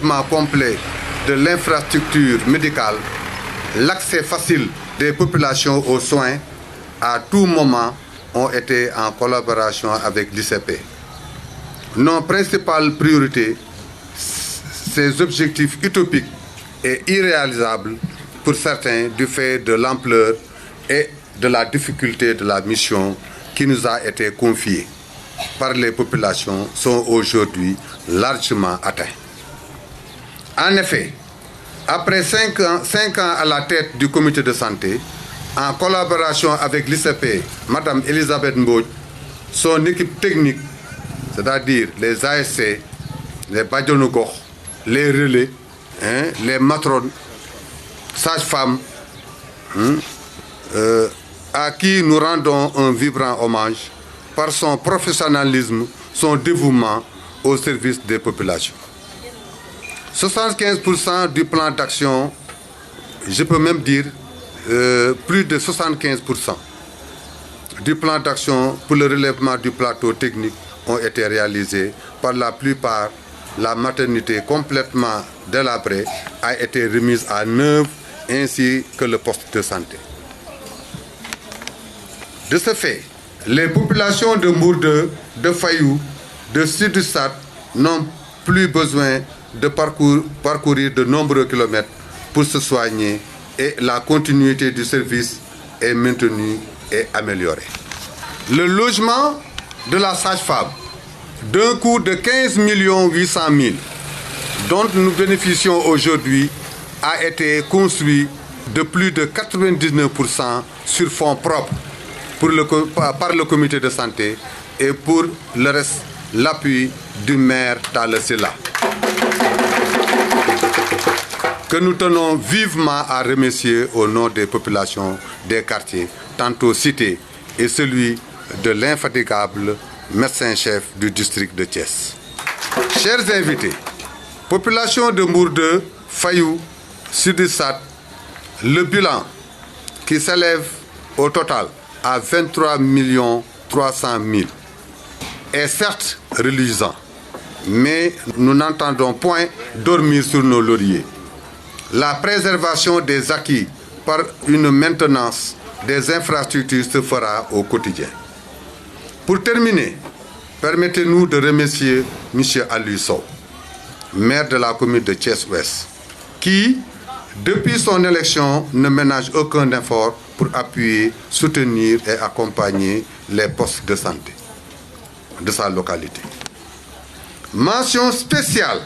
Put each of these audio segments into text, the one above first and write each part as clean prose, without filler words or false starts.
développement complet de l'infrastructure médicale, l'accès facile des populations aux soins à tout moment ont été en collaboration avec l'ICP. Nos principales priorités, ces objectifs utopiques et irréalisables pour certains du fait de l'ampleur et de la difficulté de la mission qui nous a été confiée par les populations, sont aujourd'hui largement atteints. En effet, après 5 ans à la tête du comité de santé, en collaboration avec l'ICP, Mme Elisabeth Mbodj, son équipe technique, c'est-à-dire les ASC, les Badjonogor, les relais, les matrones, sages-femmes, à qui nous rendons un vibrant hommage par son professionnalisme, son dévouement au service des populations. 75% du plan d'action, je peux même dire plus de 75% du plan d'action pour le relèvement du plateau technique ont été réalisés. Par la plupart, la maternité complètement délabrée a été remise à neuf, ainsi que le poste de santé. De ce fait, les populations de Mbour 2, de Fayou, de Sud-Sat n'ont plus besoin de parcourir de nombreux kilomètres pour se soigner et la continuité du service est maintenue et améliorée. Le logement de la sage-femme, d'un coût de 15 800 000, dont nous bénéficions aujourd'hui, a été construit de plus de 99% sur fonds propres par le comité de santé et pour le reste, l'appui du maire Talla Sylla, que nous tenons vivement à remercier au nom des populations des quartiers tantôt cités et celui de l'infatigable médecin-chef du district de Thiès. Chers invités, population de Mbour 2, Fayou, Sud-Sat, le bilan qui s'élève au total à 23 300 000 est certes reluisant, mais nous n'entendons point dormir sur nos lauriers. La préservation des acquis par une maintenance des infrastructures se fera au quotidien. Pour terminer, permettez-nous de remercier M. Aliou Sow, maire de la commune de Thiès-Ouest, qui, depuis son élection, ne ménage aucun effort pour appuyer, soutenir et accompagner les postes de santé de sa localité. Mention spéciale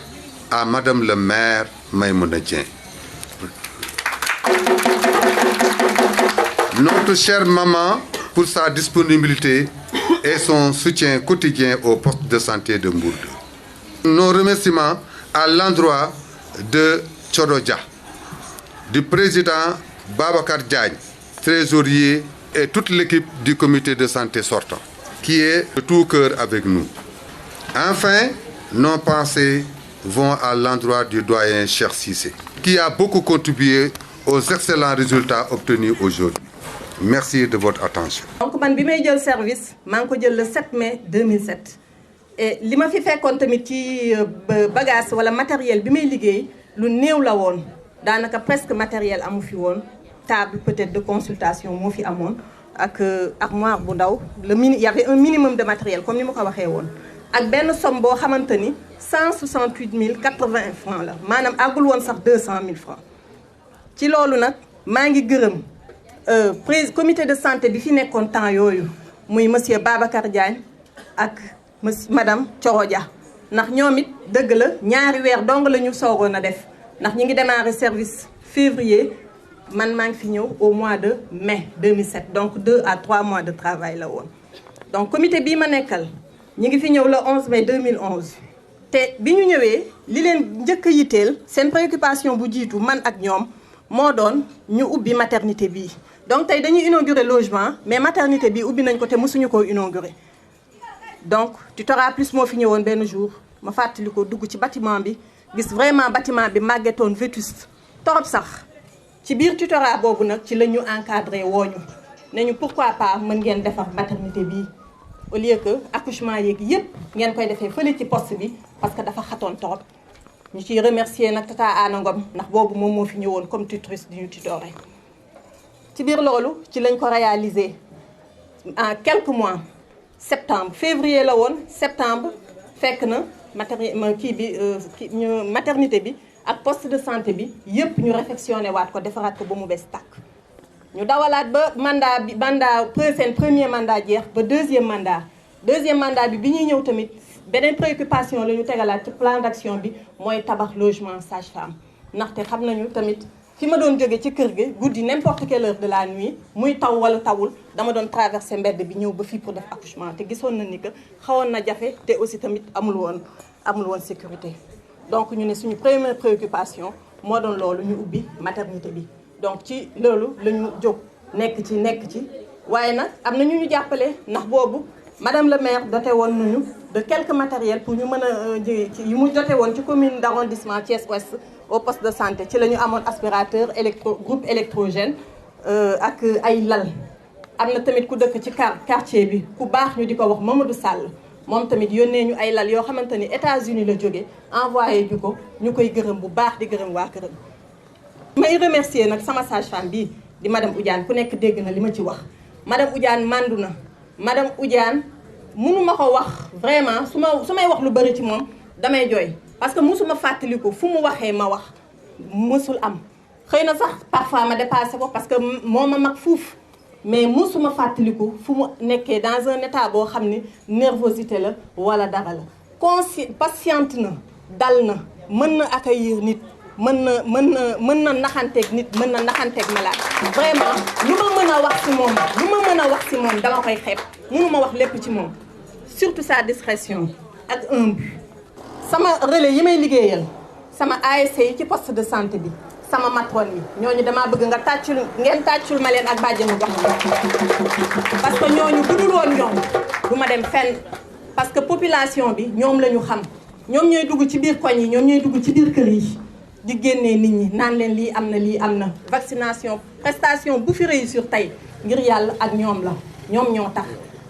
à Madame le maire Maïmouna Dieng. Notre chère maman, pour sa disponibilité et son soutien quotidien au poste de santé de Mbour 2. Nos remerciements à l'endroit de Tchorodja, du président Babacar Diagne, trésorier et toute l'équipe du comité de santé sortant, qui est de tout cœur avec nous. Enfin, nos pensées vont à l'endroit du doyen Cheikh Cissé, qui a beaucoup contribué aux excellents résultats obtenus aujourd'hui. Merci de votre attention. Donc, man bi may jël service, maa ngi ko jël le 7 mai 2007. Et li ma fi fekkoon tamit ci bagage wala matériel bi may liggéey lu néew la woon. Daanaka presque matériel amu fi woon. Table peut-être de consultation moo fi amoon ak armoire bu ndaw. Il y avait un minimum de matériel comme ni ma ko waxee woon. Ak benn somme boo xamante ni 168 080 francs la maanaam àggul woon sax 200 000 francs. ci loolu nag maa ngi gërëm comité de santé bi fi nekkoon temps yooyu muy monsieur Babacar Diagne ak madame Thiorodia ndax ñoom it dëgg la ñaari weer dong la ñu soogoon a def ndax ñi ngi démarré service février man maa ngi fi ñëw au mois de mai 2007 donc 2 à 3 mois de travail la woon. Donc comité bii ma nekkal ñi ngi fi ñëw le 11 mai 2011 te bi ñu ñëwee li leen njëkk a yitteel seen préoccupation bu jiitu man ak ñoom moo doon ñu ubbi maternité bii. Donc tey dañuy inaugurer logement mais maternité bi ubbi nañ ko te mësuñu koo inaugurer. Donc tutorat plus moo fi ñëwoon benn jour ma fàttali ko dugg ci bâtiment bi gis vraiment bâtiment bi màggetoon vétuste torop sax ci biir tutorat boobu nag ci la ñu encadré wooñu ne ñu pourquoi pas mën ngeen defar maternité bii au lieu que accouchement yeeg yëpp ngeen koy defee fële ci poste bi parce que dafa xatoon torop ñu ciy remercier nag Tata Anna Ngom ndax boobu moom moo fi ñëwoon comme tutrice di ñu tutorer. ci biir loolu ci lañ ko réaliser en quelques mois septembre février la woon septembre fekk na maternité bi ak poste de santé bi yëpp ñu réfectionné waat ko defaraat ko ba mu bees tàkk. ñu dawalaat ba seen premier mandat jeex ba deuxième mandat bi ñuy ñëw tamit beneen préoccupation la ñu tegalaat ci plan d'action bi mooy tabax logement sage-femme ndaxte xam nañu tamit fi ma doon jóge ci kër gi guddi n'importe quelle heure de la nuit muy taw wala tawul dama doon traverser mbedd bi ñëw ba fii pour def accouchement te gisoon na ni que xawoon na jafe te aussi tamit amul woon sécurité. donc ñu ne suñu première préoccupation moo doon loolu ñu ubbi maternité bi donc ci loolu la ñu jóg nekk ci waaye nag am na ñu jàppale ndax boobu madame le maire doté woon nañu de quelques matériels pour ñu mën a yu mu doté woon ci commune d'arrondissement Thiès Ouest au poste de santé ci la ñu amoon aspirateur groupe électrogène ak ay lal. am na tamit ku dëkk ci quartier bi ku baax ñu di ko wax Mamadou Sall moom tamit yónnee ñu ay lal yoo xamante ni États-Unis la jóge envoyé ju ko ñu koy gërëm bu baax di gërëm waa këram. may remercier nag sama sage-femme bii di madame Oudiane ku nekk dégg na li ma ci wax madame Oudiane mandu na madame Oudiane mënuma ko wax vraiment su may wax lu bëri ci moom damay jooy parce que musuma fàttaliku fu mu waxee ma wax musul am xëy na sax parfois ma dépassé ko parce que moo ma mag fuuf mais musuma fàttaliku fu mu nekkee dans un état boo xam ni nervosité la wala dara la patiente na dal na mën na accueillir nit mën na naxanteeg nit mën na naxanteeg malade vraiment lu ma mën a wax ci moom dama koy xeeb mënuma wax lépp ci moom surtout sa discrétion ak humble sama relais yi may liggéeyal sama ASC yi ci poste de santé bi sama matrone yi ñooñu damaa bëgg ngeen tàccul ma leen ak bàjjenu gox parce que ñooñu bu dul woon ñoom du ma dem fenn parce que population bi ñoom la ñu xam ñoom ñooy dugg ci biir koñ yi ñoom ñooy dugg ci biir kër yi di génnee nit ñi naan leen lii am na vaccination prestation bu fi réussir tey ngir yàlla ak ñoom la ñoom ñoo tax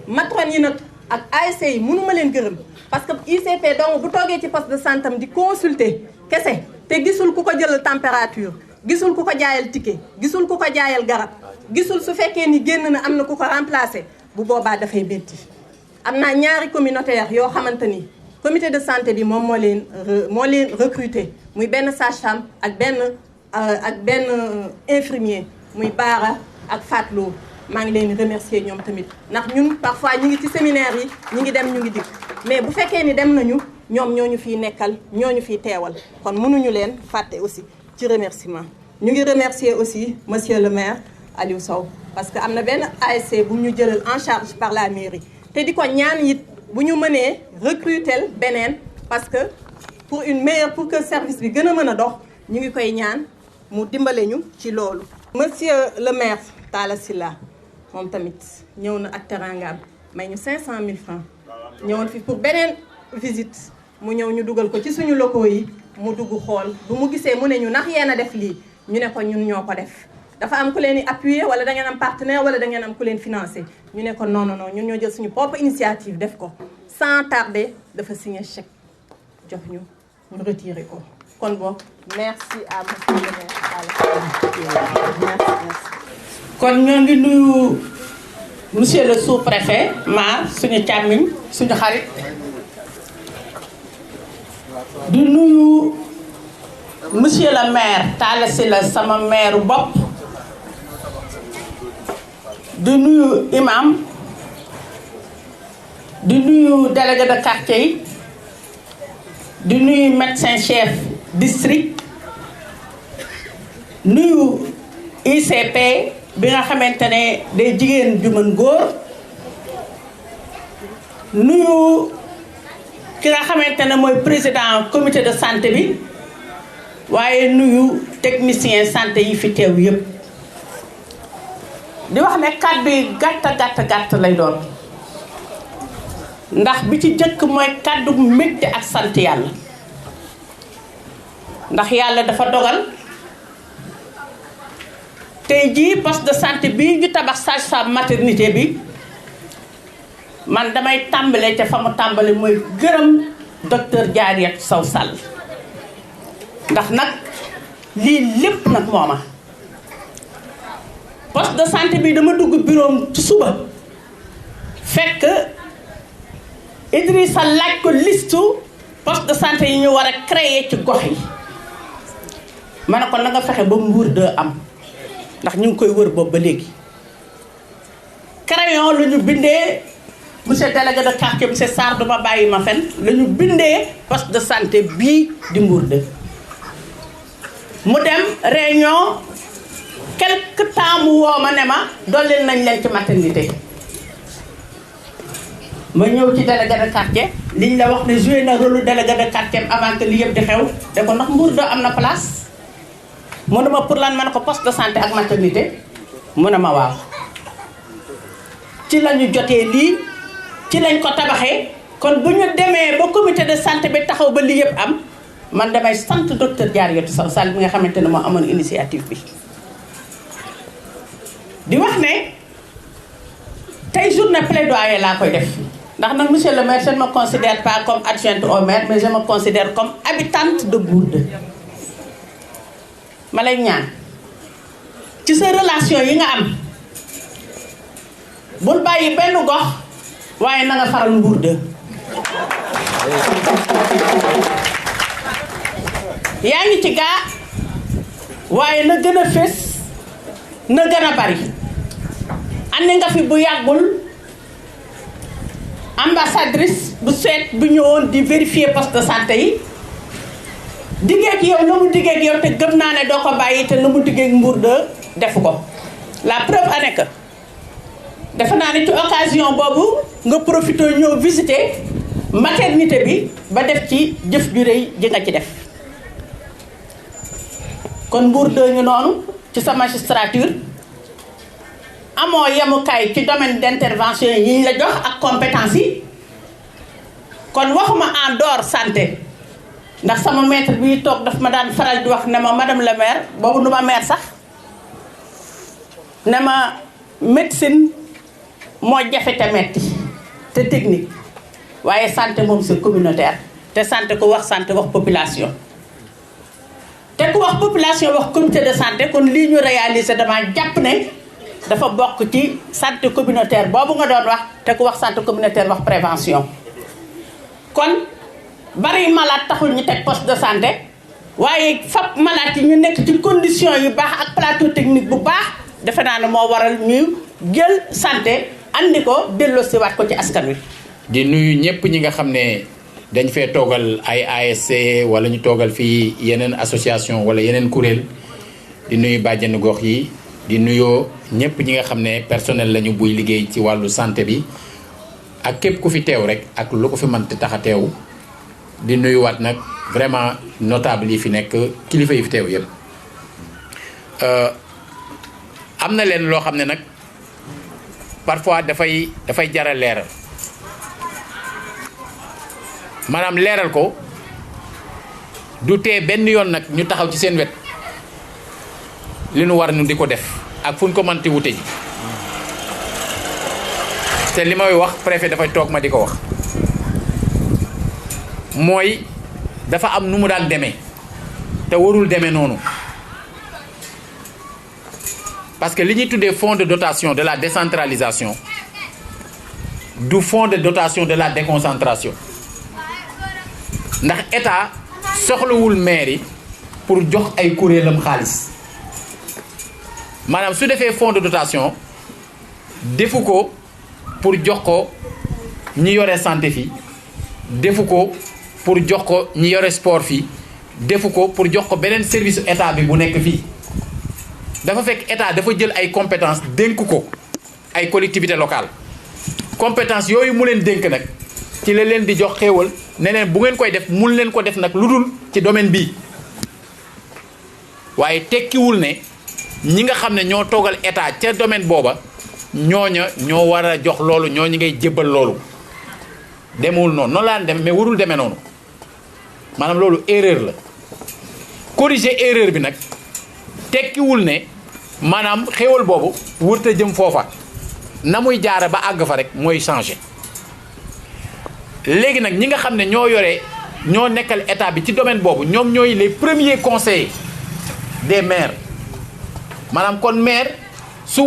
matrone yi nag ak ASC yi mënuma leen gërëm parce que ICP donc bu toogee ci poste de santé am di consulter kese te gisul ku ko jëlal température gisul ku ko jaayal ticket gisul ku ko jaayal garab gisul su fekkee ni génn na am na ku ko remplacer bu boobaa dafay métti. am naa ñaari communautaire yoo xamante ni comité de santé bi moom moo leen recruter muy benn sage-femme ak benn infirmier muy Baara ak Fatlo maa ngi leen di remercier ñoom tamit ndax ñun parfois ñi ngi ci séminaire yi ñi ngi dem ñu ngi dikk mais bu fekkee ni dem nañu ñoom ñooñu fiy nekkal ñooñu fiy teewal kon mënuñu leen fàtte aussi ci remerciement. ñu ngi remercier aussi monsieur le maire Aliou Sow parce que am na benn ASC bu ñu jëlal en charge par la mairie te di ko ñaan it bu ñu mënee recruter beneen parce que pour que service bi gën a mën a dox ñu ngi koy ñaan mu dimbale ñu ci loolu. monsieur le maire Talla Sylla moom tamit ñëw na ak terangam may ñu 500 000 francs ñëwoon fi pour beneen visite mu ñëw ñu dugal ko ci suñu locaux yi mu dugg xool bu mu gisee mu ne ñu ndax yéen a def lii ñu ne ko ñun ñoo ko def. dafa am ku leen di appuyer wala da ngeen am partenaire wala da ngeen am ku leen financer ñu ne ko non ñun ñoo jël suñu propre initiative def ko sans tarder dafa signer chèque jox ñu mu retirer ko kon boog merci à monsieur le maire. merci. kon ñoo ngi nuyu monsieur le sous-préfet Mar suñu càmmiñ suñu xarit di nuyu monsieur le maire Talla Sylla sama maire bopp. di nuyu imam di nuyu délégué de quartier yi di nuyu médecin chef district nuyu ICP bi nga xamante ne day jigéen ju mën góor nuyu ki nga xamante ne mooy président comité de santé bi waaye nuyu technicien santé yi fi teew yépp di wax ne kàddu yi gàtt lay doon ndax bi ci jëkk mooy kàddu métti ak sant yàlla ndax yàlla dafa dogal tey jii poste de santé bii ñu tabax sage-femme maternité bi man damay tàmbale ca fa mu tàmbale mooy gërëm docteur Diarratou Sow Sall ndax nag lii lépp nag mooma poste de santé bi dama dugg bureau ci suba fekk Idrissa laaj ko listu poste de santé yi ñu war a créer ci gox yi ma ne ko na nga fexe ba Mbour 2 am ndax ñu ngi koy wër boobu ba léegi crayon lu ñu bindee monsieur délégué de quartier monsieur Sarr duma bàyyi ma fen lu ñu bindee poste de santé bii di Mbour 2 mu dem réunion quelque temps mu woo ma ne ma dollil nañ leen ci maternité ma ñëw ci délégué de quartier liñ la wax ne joué na rôle délégué de quartier avant que li yëpp di xew de ko ndax Mbour 2 am na place mu ne ma pour lan ma ne ko poste de santé ak maternité mu ne ma waaw ci la ñu jotee lii ci lañ ko tabaxee kon bu ñu demee ba comité de santé bi taxaw ba lii yëpp am man damay sant docteur Diarratou Sow Sall bi nga xamante ne moo amoon initiative bi di wax ne tey journée plaidoyer laa koy def ndax nag monsieur le maire je ne me considère pas comme adjointe au maire mais je me considère comme habitante de Mbour 2 ma lay ñaan ci sa relation yi nga am bul bàyyi benn gox waaye na nga faral Mbour 2 yaa ngi ci gaa waaye na gën a fés na gën a bari andi nga fi bu yàggul ambassadrice bu seet bu ñëwoon di vérifier poste de santé yi diggeeg yow na mu diggeeg yow te gëm naa ne doo ko bàyyi te na mu diggeeg Mbour 2 defu ko la preuve en est que defe naa ne ci occasion boobu nga profité ñëw visiter maternité bi ba def ci jëf ju rëy ji nga ci def kon Mbour 2 ñu noonu ci sa magistrature amoo yemukaay ci domaine d'intervention yi ñu la jox ak compétence yi kon waxuma en dehors santé ndax sama maître bi toog daf ma daan faral di wax ne ma madame la maire boobu nu ma maire sax ne ma médecine moo jafe te metti te technique waaye santé moom c'est communautaire te santé ku wax santé wax population te ku wax population wax comité de santé kon lii ñu réaliser dama jàpp ne dafa bokk ci santé communautaire boobu nga doon wax te ku wax santé communautaire wax prévention kon bari malade taxul ñu teg poste de santé waaye fab malade yi ñu nekk ci condition yu baax ak plateau technique bu baax defe naa ne moo waral ñu jël santé andi ko delloosiwaat ko ci askan wi. di nuyu ñëpp ñi nga xam ne dañ fee toogal ay ASC wala ñu toogal fii yeneen association wala yeneen kuréel di nuyu bàjjenu gox yi di nuyoo ñëpp ñi nga xam ne personnel lañu buy liggéey ci wàllu santé bi ak képp ku fi teew rek ak lu ko fi mënti tax a teew di nuyuwaat nag vraiment notable yi fi nekk kilifa yi fi teew yëpp. am na leen loo xam ne nag parfois dafay jaral leeral maanaam leeral ko du tee benn yoon nag ñu taxaw ci seen wet li nu war nu di ko def ak fu ñu ko mënti wute ji te li may wax préfet dafay toog ma di ko wax mooy dafa am nu mu daan demee te warul demee noonu parce que li ñuy tuddee fonds de dotation de la décentralisation du fonds de dotation de la déconcentration ndax état soxlawul maire yi pour jox ay kuréelam xaalis maanaam su defee fonds de dotation defu ko pour jox ko ñi yore santé fii defu ko pour jox ko ñi yore sport fii defu ko pour jox ko beneen service état bi bu nekk fii dafa fekk état dafa jël ay compétences dénk ko ay collectivités locales compétences yooyu mu leen dénk nag ci la leen di jox xéewal ne leen bu ngeen koy def mun leen ko def nag lu dul ci domaine bii waaye tekkiwul ne ñi nga xam ne ñoo toogal état ca domaine booba ñooña ñoo war a jox loolu ñooñu ngay jébbal loolu demewul noonu noonu laan dem mais warul demee noonu maanaam loolu erreur la corriger erreur bi nag tekkiwul ne maanaam xéewal boobu wërta jëm foofa na muy jaara ba àgg fa rek mooy changer léegi nag ñi nga xam ne ñoo yore ñoo nekkal état bi ci domaine boobu ñoom ñooy les premiers conseillers des maires maanaam kon maire su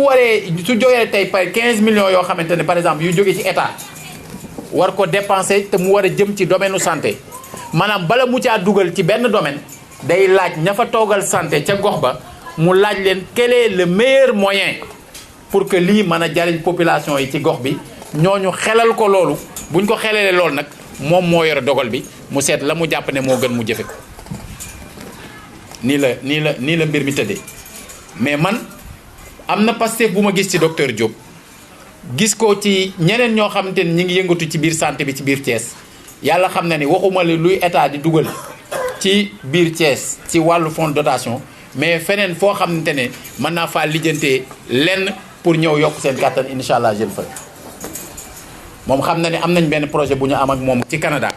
jógee tey par 15 millions yoo xamante ne par exemple yu jógee ci état war ko dépenser te mu war a jëm ci domaine u santé maanaam bala mu caa dugal ci benn domaine day laaj ña fa toogal santé ca gox ba mu laaj leen quel est le meilleur moyen pour que lii mën a jariñ population yi ci gox bi ñooñu xelal ko loolu buñ ko xelalee loolu nag moom moo yore dogal bi mu seet la mu jàpp ne moo gën mu jëfe ko nii la mbir mi tëddee mais man am na Pastef bu ma gis ci docteur Diop gis ko ci ñeneen ñoo xamante ni ñi ngi yëngatu ci biir santé bi ci biir Thiès yàlla xam na ni waxuma li luy état di dugal ci biir Thiès ci wàllu fonds de dotation mais feneen foo xamante ne mën naa faa lijjantee lenn pour ñëw yokk seen kàttan incha allah jël fa moom xam na ne am nañ benn projet bu ñu am ak moom ci Canada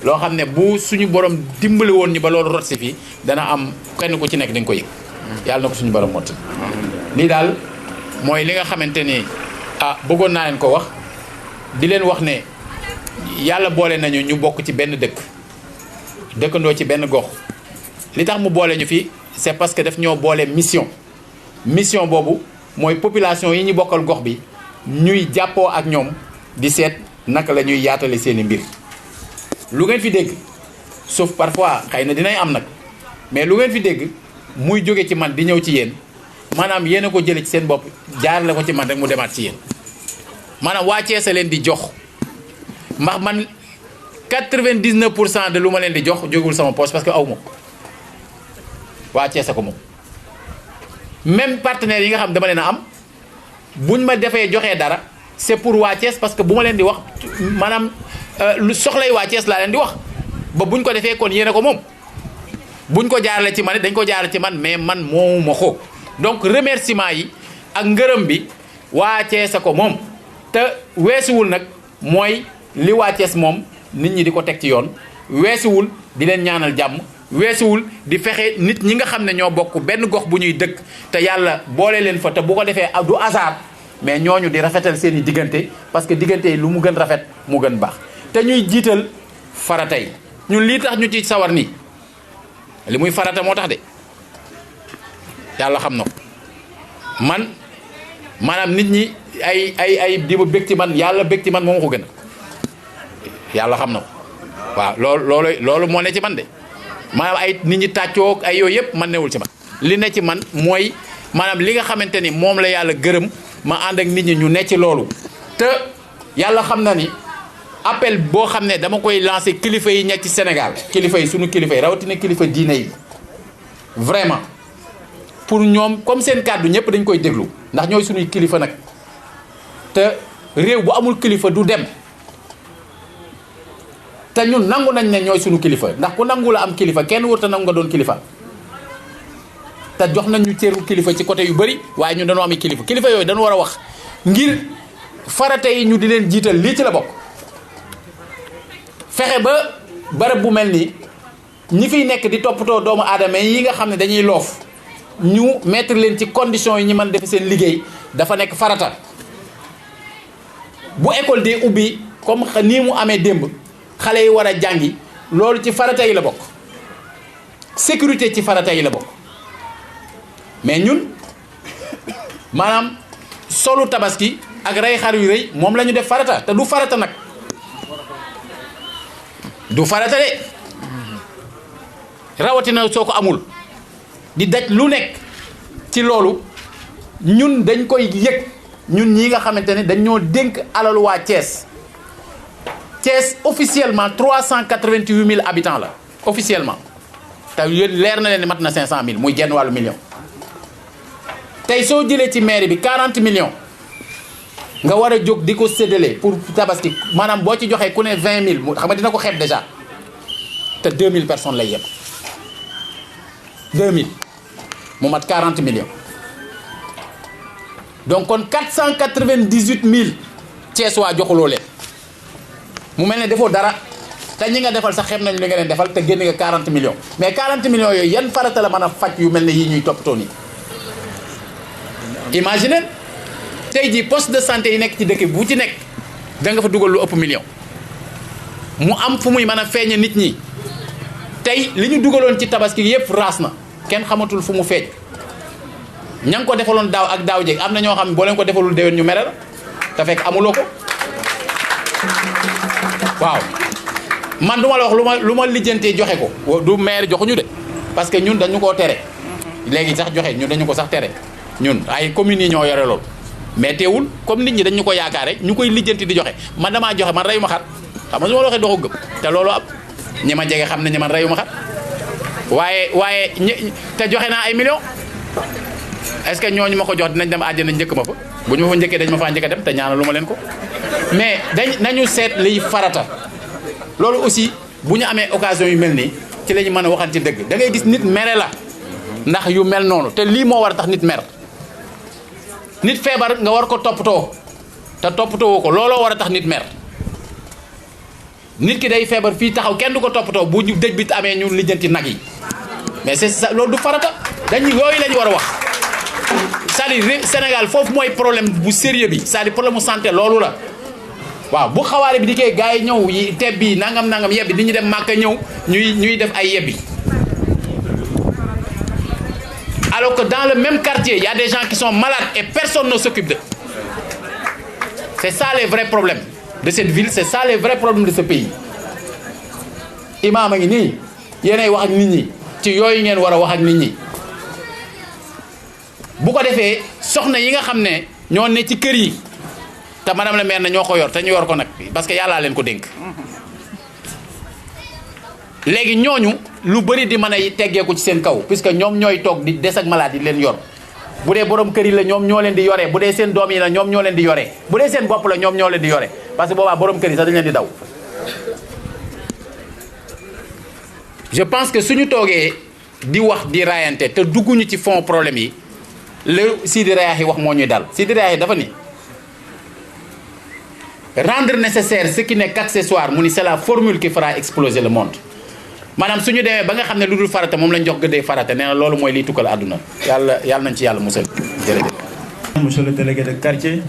loo xam ne bu suñu borom dimbali woon ñu ba loolu rot si fii dana am kenn ku ci nekk dañ ko yëg yàlla na ko suñu borom mott lii daal mooy li nga xamante ni bëggoon naa leen ko wax di leen wax ne yàlla boole nañu ñu bokk ci benn dëkkandoo ci benn gox li tax mu boole ñu fi c'est parce que daf ñoo boole mission boobu mooy population yi ñu bokkal gox bi ñuy jàppoo ak ñoom di seet naka la ñuy yaatale seeni mbir lu ngeen fi dégg sauf parfois xëy na dinay am nag mais lu ngeen fi dégg muy jóge ci man di ñëw ci yéen maanaam yéen a ko jële ci seen bopp jaarale ko ci man rek mu demaat ci yéen maanaam waa Thiès a leen di jox ndax man 99% de lu ma leen di jox jógul sama poche parce que aw ma waa Thiès a ko moom même partenaires yi nga xam dama leen a am buñ ma defee joxee dara c'est pour waa Thiès parce que bu ma leen di wax maanaam lu soxlay waa Thiès laa leen di wax ba buñ ko defee kon yéen a ko moom buñ ko jaarale ci man it dañ ko jaarale ci man mais man moomuma ko donc remerciement yi ak ngërëm bi waa Thiès a ko moom te weesuwul nag mooy li waa Thiès moom nit ñi di ko teg ci yoon weesuwul di leen ñaanal jàmm weesuwul di fexe nit ñi nga xam ne ñoo bokk benn gox bu ñuy dëkk te yàlla boole leen fa te bu ko defee du hasard mais ñooñu di rafetal seen i diggante parce que diggante yi lu mu gën rafet mu gën baax te ñuy jiital farata yi ñun lii tax ñu ci sawar nii li muy farata moo tax de yàlla xam na ko man maanaam nit ñi ay di ba bég ci man yàlla bég ci man moo ma ko gën yàlla xam na ko waaw loolu moo ne ci man de maanaam ay nit ñi tàccoog ay yooyu yëpp man newul ci man li ne ci man mooy maanaam li nga xamante ni moom la yàlla gërëm ma ànd ak nit ñi ñu ne ci loolu te yàlla xam na ni appel boo xam ne dama koy lancer kilifa yi nekk ci Sénégal kilifa yi sunu kilifa yi rawatina kilifa diine yi vraiment pour ñoom comme seen kàddu ñëpp dañ koy déglu ndax ñooy sunuy kilifa nag te réew bu amul kilifa du dem te ñun nangu nañ ne ñooy sunu kilifa ndax ku nangu la am kilifa kenn warut a nangu nga doon kilifa te jox nañ ñu cëru kilifa ci côté yu bëri waaye ñun dañoo am kilifa kilifa yooyu dañu war a wax ngir farata yi ñu di leen jiital lii ci la bokk. fexe ba barab bu mel nii ñi fiy nekk di toppatoo doomu aadama yi nga xam ne dañuy loof ñu mettre leen ci conditions yi ñi mën def seen liggéey dafa nekk farata bu école di ubbi comme nii mu amee démb xale yi war a jàngi loolu ci farata yi la bokk sécurité ci farata yi la bokk mais ñun maanaam solu tabaski ak rey xar yu rëy moom la ñu def farata te du farata nag du farata de rawatina soo ko amul di daj lu nekk ci loolu ñun dañ koy yëg ñun ñi nga xamante ne dañ ñoo dénk alalu waa Thiès officiellement 388 000 habitants la officiellement te yéen leer na leen mat na 500 000 muy genn wàllu million tey soo jëlee ci mairie bi 40 millions nga war a jóg di ko séddale pour tabaski maanaam boo ci joxee ku ne 20 000 mu xam nga dina ko xeeb déjà te 2000 personnes lay yem 2000 mu mat 40 millions donc kon 498 000 Thiès waa joxuloo leen mu mel ne defoo dara te ñi nga defal sax xeeb nañ li nga leen defal te génn nga 40 millions mais 40 millions yooyu yan farata la mën a faj yu mel ne yii ñuy toppatoo nii imagine tey jii poste de santé yi nekk ci dëkk bu ci nekk da nga fa dugal lu ëpp million mu am fu muy mën a feeñe nit ñi tey li ñu dugaloon ci tabaski yëpp raas na kenn xamatul fu mu feeñ ña ngi ko defaloon daaw ak daaw jéeg am na ñoo xam ne boo leen ko defalul déwén ñu mere la te fekk amuloo ko waaw man du ma la wax lu ma lijjantee joxe ko du maire joxuñu de parce que ñun dañu koo tere léegi sax joxe ñun dañu ko sax tere ñun ay communes yi ñoo yore loolu mais teewul comme nit ñi dañu ko yaakaare ñu koy lijjanti di joxe man damaa joxe man reyu ma xar xam nga su ma la waxee doo ko gëm te loolu am ñi ma jege xam nañu man reyu ma xar waaye te joxe naa ay millions est-ce que ñooñu ma ko jox dinañ dem àjjana njëkk ma fa bu ñu ma fa njëkkee dañ ma faa njëkk a dem te ñaanalu ma leen ko mais nañu seet liy farata loolu aussi bu ñu amee occasion yu mel nii ci la ñu mën a waxan ci dëgg da ngay gis nit mere la ndax yu mel noonu te lii moo war a tax nit mer nit feebar nga war ko toppatoo te toppatoo ko looloo war a tax nit mer nit ki day feebar fii taxaw kenn du ko toppatoo bu ñu dëj bi amee ñu lijjanti nag yi mais c'est ça loolu du farata dañu yooyu la ñu war a wax c'est-à-dire Sénégal foofu mooy problème bu sérieux bi c'est-à-dire problème mu santé loolu la waaw bu xawaare bi di koy gars yi ñëw yi teb bi nangam yebbi nit ñi dem màkka ñëw ñuy def ay yebbi alors que dans le même quartier il y a des gens qui sont malades et personne ne s'occupe d'eux. C'est ça les vrais problèmes de cette ville, c'est ça les vrais problèmes de ce pays. Imam a ngi nii yéenay wax ak nit ñi ci yooyu ngeen war a wax ak nit ñi bu ko defee soxna yi nga xam ne ñoo ne ci kër yi te madame la maire na ñoo ko yor te ñu yor ko nag parce que yàllaa leen ko dénk léegi ñooñu lu bëri di mën a teggeeku ci seen kaw puisque ñoom ñooy toog di des ak malade yi leen yor bu dee borom kër yi la ñoom ñoo leen di yoree bu dee seen doom yi la ñoom ñoo leen di yoree bu dee seen bopp la ñoom ñoo leen di yoree parce que boobaa borom kër yi sax dañ leen di daw. je pense que suñu toogee di wax di raayante te dugguñu ci fond problème yi le Sidi Rayahi wax moo ñuy dal Sidi Rayahi dafa ni rendre nécessaire ce qui n'est qu'accessoire mu ni c'est la formule qui fera exploser le monde. maanaam suñu demee ba nga xam ne lu dul farata moom lañ jox gëddee farata nee na loolu mooy liy tukkal àdduna yàlla nañ ci yàlla musal jërëjëf. monsieur le délégué de quartier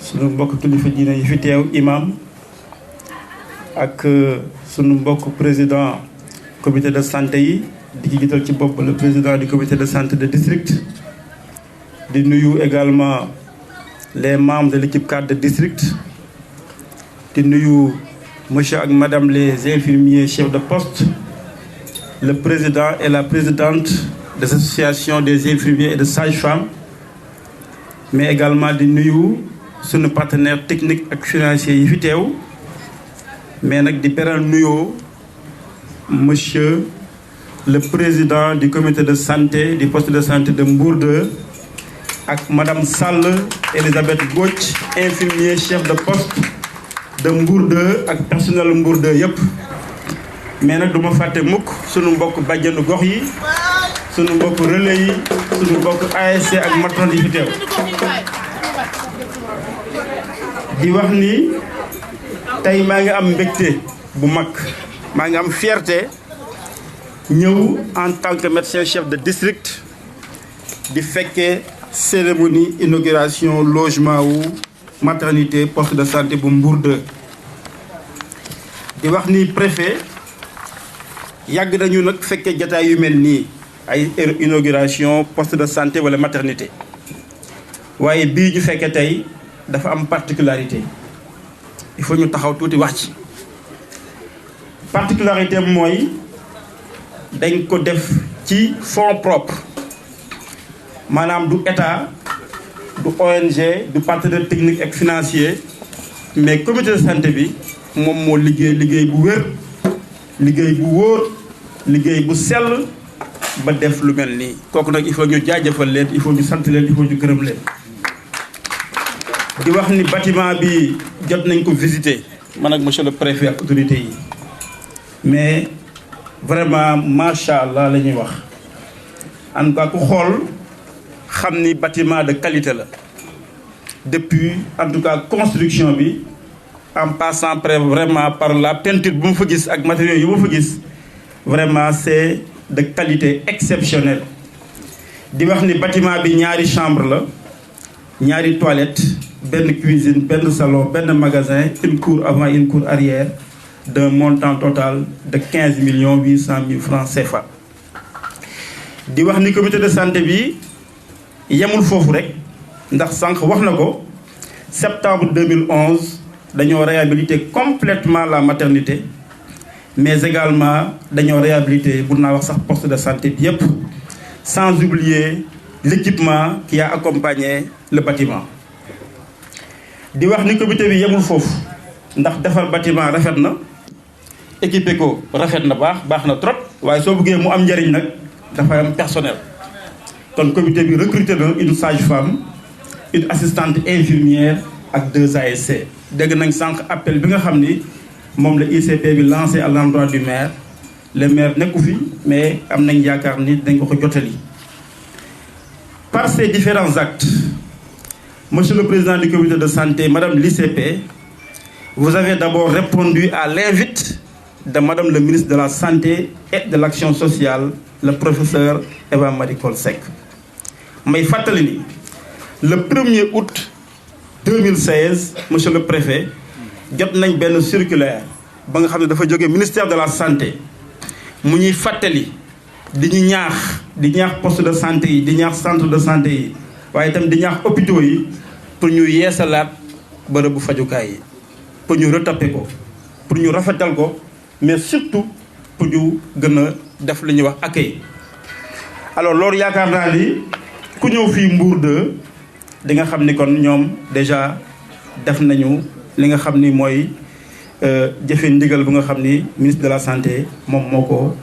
suñu mbokk kilifa diine yi fi teew imam ak suñu mbokk président comité de santé yi di ci jiital ci bopp le président du comité de santé de district di nuyu également les membres de l'équipe cadre de district di nuyu monsieur ak madame les infirmiers chefs de poste, le président et la présidente des associations des infirmiers et de sages-femmes, mais également di nuyu sunu partenaires techniques ak financiers yi fi teew mais nag di beral nuyoo monsieur le président du comité de santé du poste de santé de Mbour 2 ak madame Sall Elisabeth Gotch infirmier chef de poste de Mbour 2 ak personnel Mbour 2 yëpp mais nag du ma fàtte mukk sunu mbokk bàjjenu gox yi sunu mbokk relais yi sunu mbokk ASC ak matron yi fi teew di wax ni tey maa ngi am mbégte bu mag maa ngi am fierté ñëw en tant que médecin chef de district di fekkee cérémonie inauguration logement wu maternité poste de santé bu Mbour 2 di wax ni préfet yàgg nañu nag fekkee jataay yu mel nii ay inauguration poste de santé wala maternité waaye bii ñu fekkee tey dafa am particularité il faut ñu taxaw tuuti wax ci particularité mooy dañ ko def ci fonds propre maanaam du état du ONG du partenaire technique ak financier mais comité de santé bi moom moo liggéey bu wér liggéey bu wóor liggéey bu sell ba def lu mel nii kooku nag il faut ñu jaajëfal leen il faut ñu sant leen il faut ñu gërëm leen di wax ni bâtiment bi jot nañ ko visiter man ak monsieur le préfet ak autorité yi mais vraiment macha allah la ñuy wax en tout cas ku xool xam ni bâtiment de qualité la depuis en tout cas construction bi en passant vraiment par la peinture bu ma fa gis ak matériaux yu ma fa gis vraiment c'est de qualité exceptionnelle di wax ni bâtiment bi ñaari chambre la ñaari toilette benn cuisine benn salon benn magasin une cour avant une cour arrière d'un montant total de 15 800 000 francs CFA. di wax ni comité de santé bi yemul foofu rek ndax sànq wax na ko septembre 2011 dañoo réhabiliter complètement la maternité mais également dañoo réhabiliter bu naa wax sax poste de santé bi yépp sans oublier l'équipement qui a accompagné le bâtiment. di wax ni comité bi yemul foofu ndax defar bâtiment rafet na équipé ko rafet na baax na trop waaye soo bëggee mu am njariñ nag dafay am personnel. kon comité bi recruté na une sage-femme, une assistante infirmière ak 2 ASC. dégg nañ sànq appel bi nga xam ni moom la ICP bi lancé à l'endroit du maire. le maire nekku fi mais am nañ yaakaar ni dañ ko jotali. par ces différents actes, Monsieur le Président du comité de santé, Madame l'ICP, vous avez d'abord répondu à l'invite de Madame le ministre de la Santé et de l'Action sociale, le professeur Eva Marie Coll Seck. may fàttali ni le 1er août 2016, Monsieur le Préfet, jot nañ benn circulaire ba nga xam ne dafa jóge ministère de la Santé mu ñuy fàttali di ñaax poste de santé yi di ñaax centre de santé yi waaye itam di ñaax hôpitaux yi pour ñu yeesalaat bërëbu fajukaay yi pour ñu retaper ko pour ñu rafetal ko mais surtout pour ñu gën a def li ñuy wax accueil. alors loolu yaakaar naa ni ku ñëw fii Mbour 2 di nga xam ni kon ñoom déjà def nañu li nga xam ni mooy jëfe ndigal bu nga xam ni ministre de la santé moom moo ko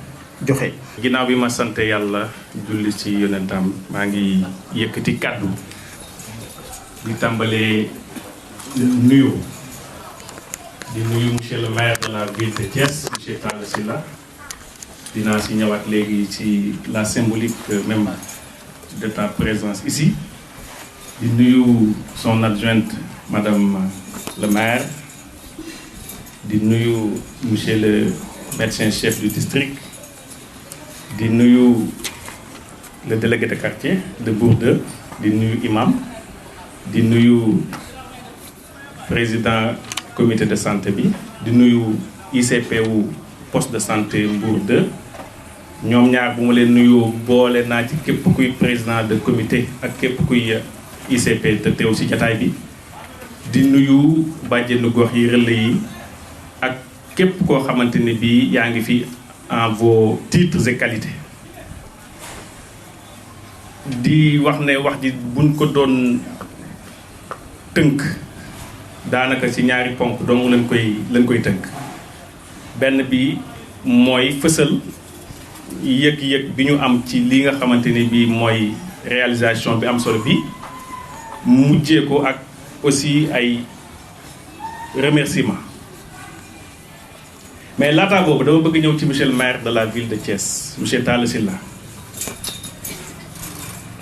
joxe. ginnaaw bi ma sant yàlla julli ci yonentam maa ngi yëkkati kàddu di tàmbalee nuyu monsieur le maire de la ville de Thiès, monsieur Talla Sylla. dinaa si ñëwaat léegi ci la symbolique même de ta présence ici. di nuyu son adjointe madame le maire. di nuyu monsieur le médecin chef du district. di nuyu le délégué de quartier de Mbour 2, di nuyu imam, di nuyu président comité de santé bi, di nuyu ICP wu poste de santé Mbour 2. ñoom ñaar bu ma leen nuyoo boole naa ci képp kuy président de comité ak képp kuy ICP te teew ci jataay bi. di nuyu bàjjenu gox yi relais yi ak képp koo xamante ne bii yaa ngi fi en vos titres et qualités. di wax ne wax ji buñ ko doon tënk daanaka ci ñaari ponk dong lañ koy tënk. benn bi mooy fësal yëg-yëg bi ñu am ci li nga xamante ne bii mooy réalisation bi am solo bi mujjee ko ak aussi ay remerciements. mais laata boobu dama bëgg ñëw ci monsieur le maire de la ville de Thiès, monsieur Talla Sylla.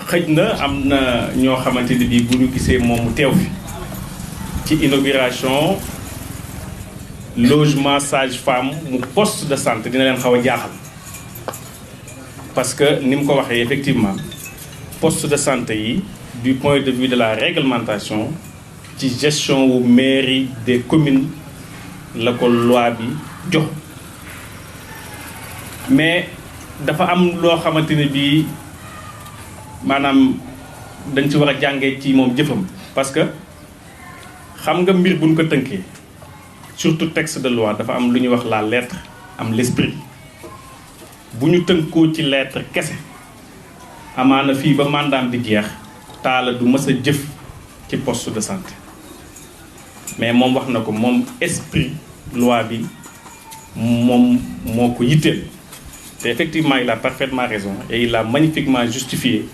xëj na am na ñoo xamante ni bii bu ñu gisee moom mu teew fi ci inauguration logement sage-femme mu poste de santé dina leen xaw a jaaxal parce que ni mu ko waxee effectivement poste de santé yi du point de vue de la réglementation ci gestion wu mairie des communes la ko loi bi jox. mais dafa am loo xamante ne bii maanaam dañ ci war a jàngee ci moom jëfam parce que xam nga mbir buñ ko tënkee surtout texte de loi dafa am lu ñuy wax la lettre am l'esprit. bu ñu tënkoo ci lettre kese amaana fii ba mandaam di jeex Talla du mës a jëf ci poste de santé mais moom wax na ko moom esprit loi bi moom moo ko yitteel te effectivement il a parfaitement raison et il a magnifiquement justifié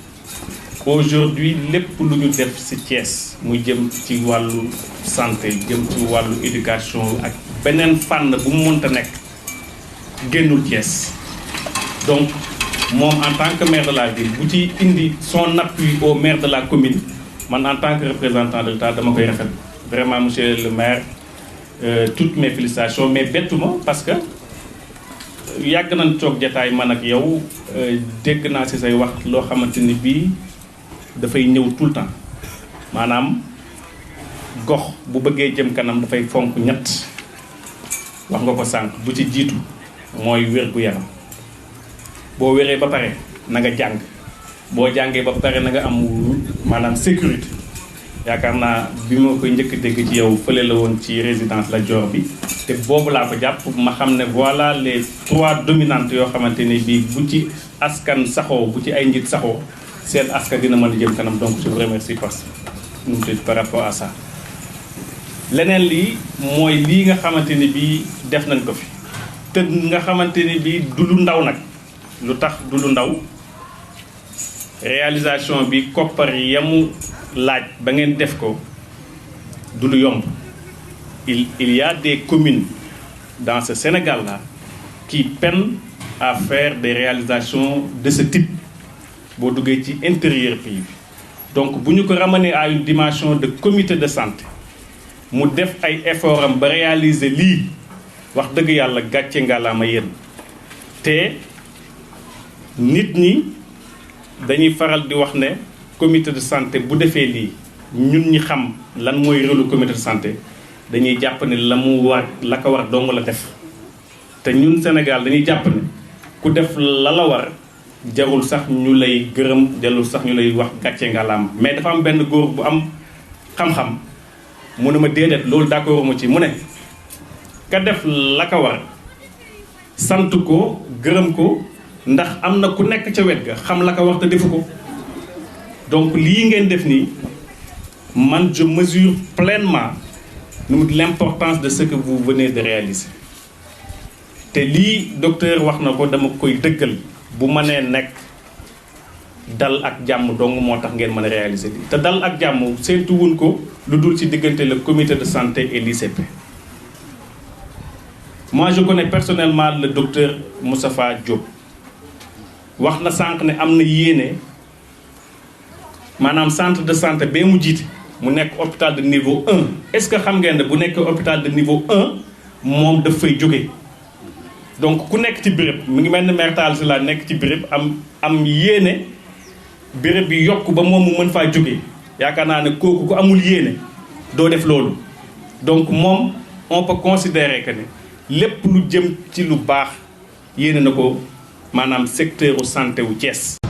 aujourd'hui lépp lu ñu def ci Thiès muy jëm ci wàllu santé jëm ci wàllu éducation ak beneen fànn bu mu mënta nekk génnul Thiès. donc moom en tant que maire de la ville bu ci indi son appui au maire de la commune man en tant que représentant de l'État dama koy rafet vraiment monsieur le maire toutes mes félicitations mais bettuma parce que yàgg nañ toog jataay man ak yow dégg naa ci say wax loo xamante ni bii dafay ñëw tout le temps maanaam gox bu bëggee jëm kanam dafay fonk ñett wax nga ko sànq bu ci jiitu mooy wér-gu-yaram boo wéree ba pare na nga jàng boo jàngee ba pare na nga am maanaam sécurité yaakaar naa bi ma koy njëkk dégg ci yow fële la woon ci résidence Lat Dior bi te boobu laa ko jàpp ma xam ne voilà les 3 dominantes yoo xamante ne bii bu ci askan saxoo bu ci ay njiit saxoo seen askan dina mën a jëm kanam donc je vous remercie par rapport à ça. leneen lii mooy lii nga xamante ni bii def nañ ko fi te nga xamante ni bii du lu ndaw nag lu tax du lu ndaw réalisation bi koppar yamu laaj ba ngeen def ko du lu yomb il y a des communes dans ce Sénégal-là qui peinent à faire des réalisations de ce type boo duggee ci intérieur pays bi donc bu ñu ko ramener à une dimension de comité de santé mu def ay effort am ba réaliser lii wax dëgg yàlla gàcce ngalaama yéen te nit ñi dañuy faral di wax ne comité de santé bu defee lii ñun ñi xam lan mooy rôle comité de santé dañuy jàpp ne la mu war la ko war dong la def te ñun Sénégal dañuy jàpp ne ku def la la war jarul sax ñu lay gërëm jarul sax ñu lay wax gàcce ngalaama mais dafa am benn góor bu am xam-xam mu ne ma déedéet loolu d'accord mu ci mu ne ka def la ko war sant ko gërëm ko ndax am na ku nekk ca wet ga xam la ko war te defu ko donc lii ngeen def nii man je mesure pleinement l'importance de ce que vous venez de réaliser te lii docteur wax na ko dama koy dëggal bu mënee nekk dal ak jàmm dong moo tax ngeen mën a réaliser lii te dal ak jàmm séentu wuñ ko lu dul ci diggante le comité de santé et l'ICP. Moi je connais personnellement le docteur Moustapha Diop wax na sànq ne am na yéene maanaam centre de santé bee mu jiite mu nekk hôpital de niveau 1 est-ce que xam ngeen ne bu nekk hôpital de niveau 1 moom daf fay jóge donc ku nekk ci béréb mu ngi mel ni maire Talla Sylla nekk ci béréb am yéene béréb bi yokk ba moom mu mën faa jóge yaakaar naa ne kooku ku amul yéene doo def loolu donc moom on peut considérer que ne lépp lu jëm ci lu baax yéene na ko maanaam secteur u santé wu Thiès